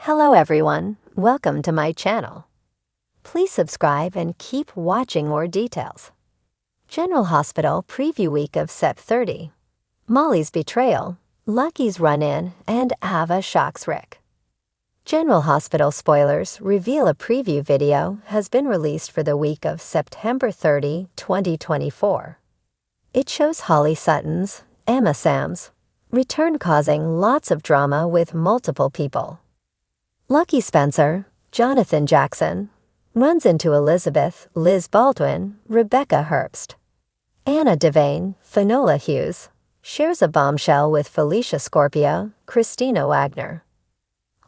Hello everyone, welcome to my channel. Please subscribe and keep watching more details. General Hospital preview week of Sep 30. Molly's betrayal, Lucky's run-in, and Ava shocks Rick. General Hospital spoilers reveal a preview video has been released for the week of September 30, 2024. It shows Holly Sutton's, Emma Sam's, return causing lots of drama with multiple people. Lucky Spencer, Jonathan Jackson, runs into Elizabeth, Liz Baldwin, Rebecca Herbst. Anna Devane, Finola Hughes, shares a bombshell with Felicia Scorpio, Christina Wagner.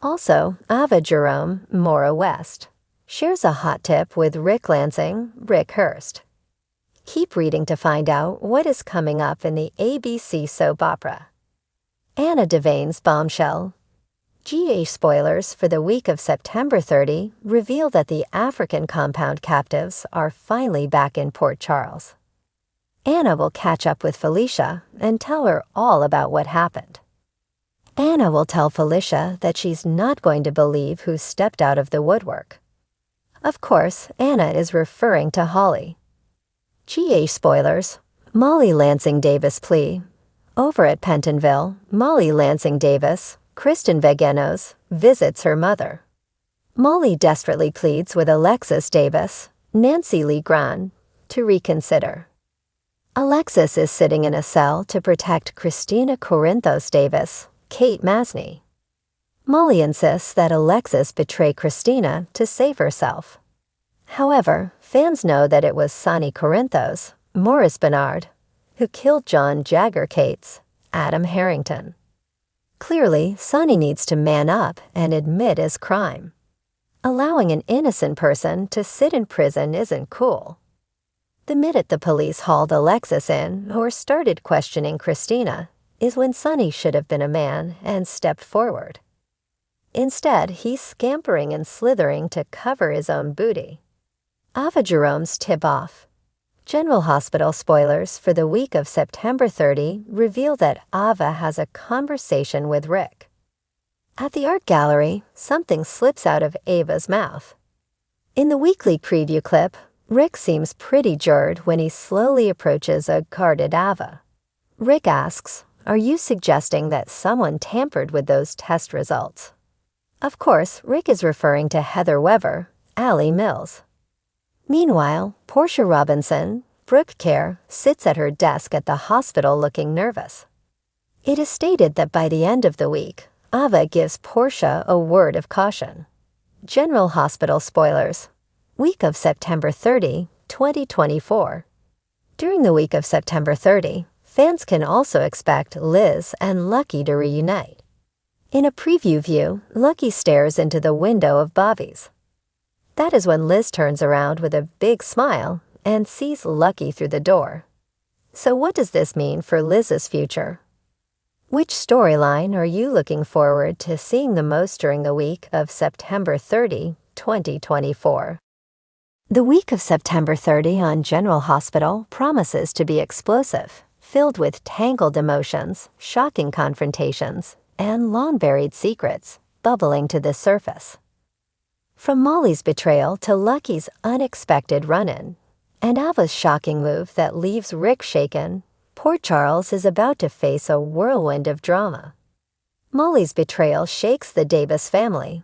Also, Ava Jerome, Maura West, shares a hot tip with Rick Lansing, Rick Hurst. Keep reading to find out what is coming up in the ABC soap opera. Anna Devane's bombshell. GA spoilers for the week of September 30 reveal that the African compound captives are finally back in Port Charles. Anna will catch up with Felicia and tell her all about what happened. Anna will tell Felicia that she's not going to believe who stepped out of the woodwork. Of course, Anna is referring to Holly. GA spoilers, Molly Lansing Davis plea. Over at Pentonville, Molly Lansing Davis, Kristen Veganos, visits her mother. Molly desperately pleads with Alexis Davis, Nancy Lee Gran, to reconsider. Alexis is sitting in a cell to protect Christina Corinthos Davis, Kate Masney. Molly insists that Alexis betray Christina to save herself. However, fans know that it was Sonny Corinthos, Morris Bernard, who killed John Jagger Cates, Adam Harrington. Clearly, Sonny needs to man up and admit his crime. Allowing an innocent person to sit in prison isn't cool. The minute the police hauled Alexis in or started questioning Christina is when Sonny should have been a man and stepped forward. Instead, he's scampering and slithering to cover his own booty. Ava Jerome's tip-off. General Hospital spoilers for the week of September 30 reveal that Ava has a conversation with Rick. At the art gallery, something slips out of Ava's mouth. In the weekly preview clip, Rick seems pretty jarred when he slowly approaches a guarded Ava. Rick asks, "Are you suggesting that someone tampered with those test results?" Of course, Rick is referring to Heather Weber, Allie Mills. Meanwhile, Portia Robinson, Brooke Care, sits at her desk at the hospital looking nervous. It is stated that by the end of the week, Ava gives Portia a word of caution. General Hospital spoilers. Week of September 30, 2024. During the week of September 30, fans can also expect Liz and Lucky to reunite. In a preview view, Lucky stares into the window of Bobby's. That is when Liz turns around with a big smile and sees Lucky through the door. So what does this mean for Liz's future? Which storyline are you looking forward to seeing the most during the week of September 30, 2024? The week of September 30 on General Hospital promises to be explosive, filled with tangled emotions, shocking confrontations, and long-buried secrets bubbling to the surface. From Molly's betrayal to Lucky's unexpected run-in, and Ava's shocking move that leaves Rick shaken, Port Charles is about to face a whirlwind of drama. Molly's betrayal shakes the Davis family.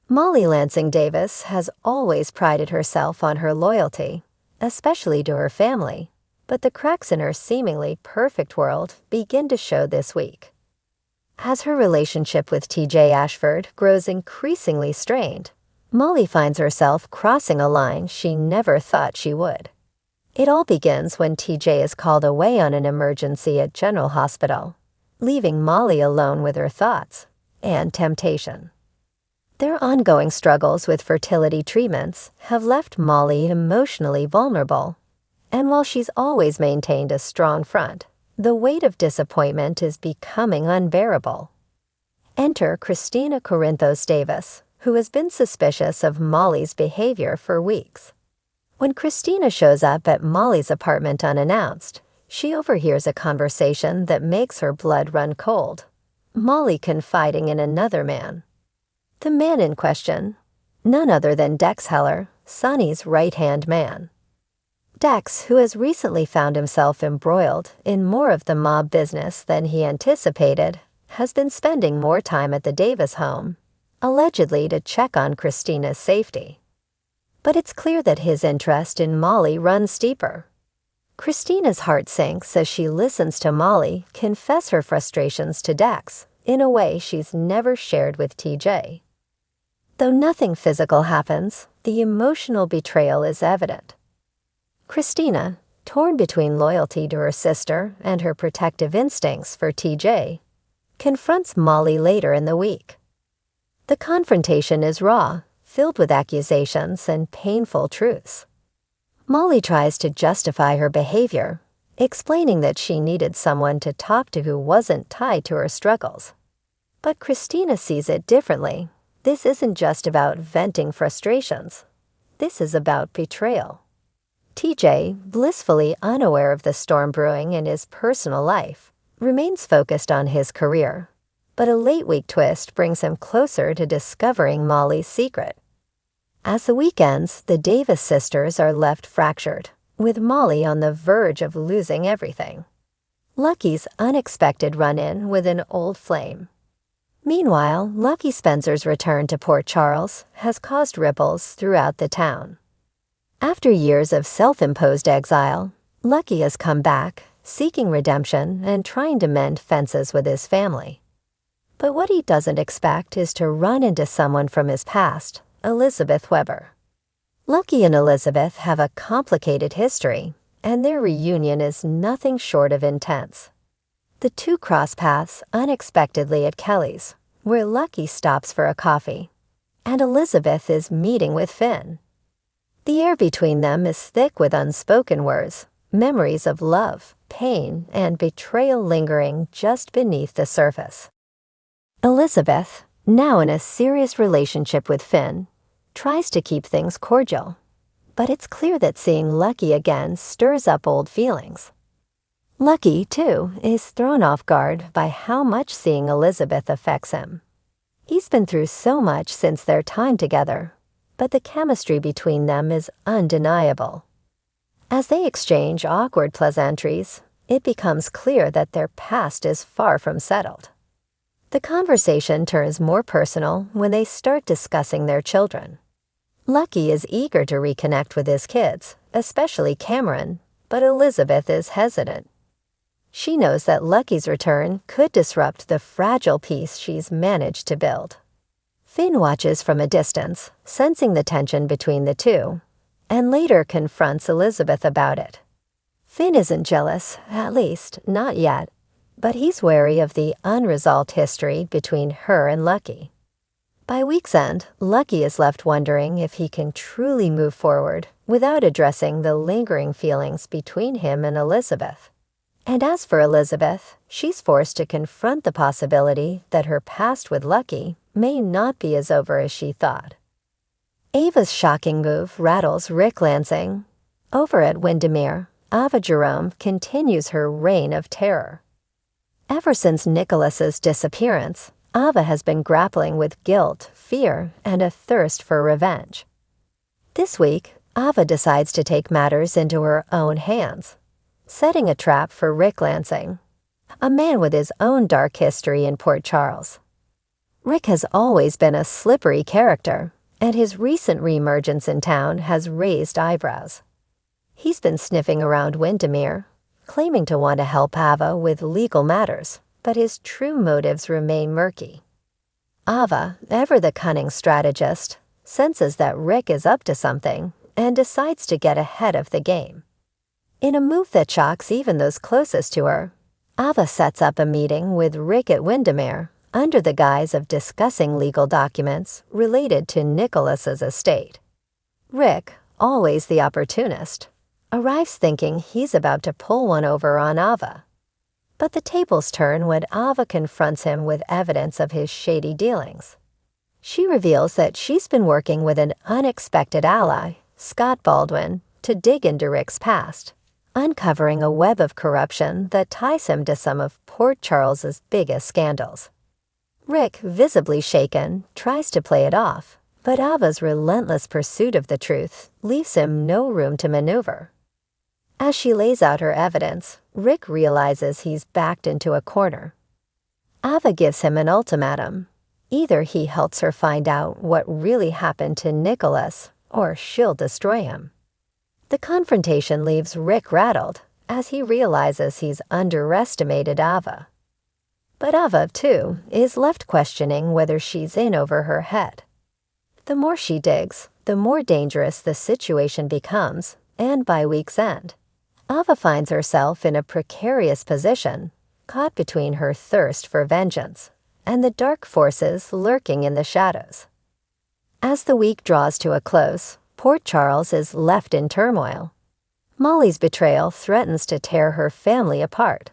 Molly Lansing Davis has always prided herself on her loyalty, especially to her family, but the cracks in her seemingly perfect world begin to show this week. As her relationship with TJ Ashford grows increasingly strained, Molly finds herself crossing a line she never thought she would. It all begins when TJ is called away on an emergency at General Hospital, leaving Molly alone with her thoughts and temptation. Their ongoing struggles with fertility treatments have left Molly emotionally vulnerable, and while she's always maintained a strong front, the weight of disappointment is becoming unbearable. Enter Christina Corinthos Davis, who has been suspicious of Molly's behavior for weeks. When Christina shows up at Molly's apartment unannounced, she overhears a conversation that makes her blood run cold. Molly confiding in another man. The man in question, none other than Dex Heller, Sonny's right-hand man. Dex, who has recently found himself embroiled in more of the mob business than he anticipated, has been spending more time at the Davis home, allegedly to check on Christina's safety. But it's clear that his interest in Molly runs deeper. Christina's heart sinks as she listens to Molly confess her frustrations to Dex in a way she's never shared with TJ. Though nothing physical happens, the emotional betrayal is evident. Christina, torn between loyalty to her sister and her protective instincts for TJ, confronts Molly later in the week. The confrontation is raw, filled with accusations and painful truths. Molly tries to justify her behavior, explaining that she needed someone to talk to who wasn't tied to her struggles. But Christina sees it differently. This isn't just about venting frustrations. This is about betrayal. TJ, blissfully unaware of the storm brewing in his personal life, remains focused on his career, but a late-week twist brings him closer to discovering Molly's secret. As the week ends, the Davis sisters are left fractured, with Molly on the verge of losing everything. Lucky's unexpected run-in with an old flame. Meanwhile, Lucky Spencer's return to Port Charles has caused ripples throughout the town. After years of self-imposed exile, Lucky has come back, seeking redemption and trying to mend fences with his family. But what he doesn't expect is to run into someone from his past, Elizabeth Weber. Lucky and Elizabeth have a complicated history, and their reunion is nothing short of intense. The two cross paths unexpectedly at Kelly's, where Lucky stops for a coffee, and Elizabeth is meeting with Finn. The air between them is thick with unspoken words, memories of love, pain, and betrayal lingering just beneath the surface. Elizabeth, now in a serious relationship with Finn, tries to keep things cordial, but it's clear that seeing Lucky again stirs up old feelings. Lucky, too, is thrown off guard by how much seeing Elizabeth affects him. He's been through so much since their time together, but the chemistry between them is undeniable. As they exchange awkward pleasantries, it becomes clear that their past is far from settled. The conversation turns more personal when they start discussing their children. Lucky is eager to reconnect with his kids, especially Cameron, but Elizabeth is hesitant. She knows that Lucky's return could disrupt the fragile peace she's managed to build. Finn watches from a distance, sensing the tension between the two, and later confronts Elizabeth about it. Finn isn't jealous, at least not yet, but he's wary of the unresolved history between her and Lucky. By week's end, Lucky is left wondering if he can truly move forward without addressing the lingering feelings between him and Elizabeth. And as for Elizabeth, she's forced to confront the possibility that her past with Lucky may not be as over as she thought. Ava's shocking move rattles Rick Lansing. Over at Windermere, Ava Jerome continues her reign of terror. Ever since Nicholas's disappearance, Ava has been grappling with guilt, fear, and a thirst for revenge. This week, Ava decides to take matters into her own hands, setting a trap for Rick Lansing, a man with his own dark history in Port Charles. Rick has always been a slippery character, and his recent reemergence in town has raised eyebrows. He's been sniffing around Windermere, claiming to want to help Ava with legal matters, but his true motives remain murky. Ava, ever the cunning strategist, senses that Rick is up to something and decides to get ahead of the game. In a move that shocks even those closest to her, Ava sets up a meeting with Rick at Windermere under the guise of discussing legal documents related to Nicholas's estate. Rick, always the opportunist, arrives thinking he's about to pull one over on Ava. But the tables turn when Ava confronts him with evidence of his shady dealings. She reveals that she's been working with an unexpected ally, Scott Baldwin, to dig into Rick's past, uncovering a web of corruption that ties him to some of Port Charles's biggest scandals. Rick, visibly shaken, tries to play it off, but Ava's relentless pursuit of the truth leaves him no room to maneuver. As she lays out her evidence, Rick realizes he's backed into a corner. Ava gives him an ultimatum. Either he helps her find out what really happened to Nicholas, or she'll destroy him. The confrontation leaves Rick rattled, as he realizes he's underestimated Ava. But Ava, too, is left questioning whether she's in over her head. The more she digs, the more dangerous the situation becomes, and by week's end, Ava finds herself in a precarious position, caught between her thirst for vengeance and the dark forces lurking in the shadows. As the week draws to a close, Port Charles is left in turmoil. Molly's betrayal threatens to tear her family apart.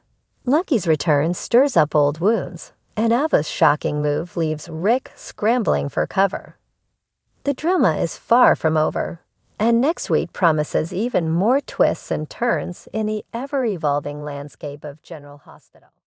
Lucky's return stirs up old wounds, and Ava's shocking move leaves Rick scrambling for cover. The drama is far from over, and next week promises even more twists and turns in the ever-evolving landscape of General Hospital.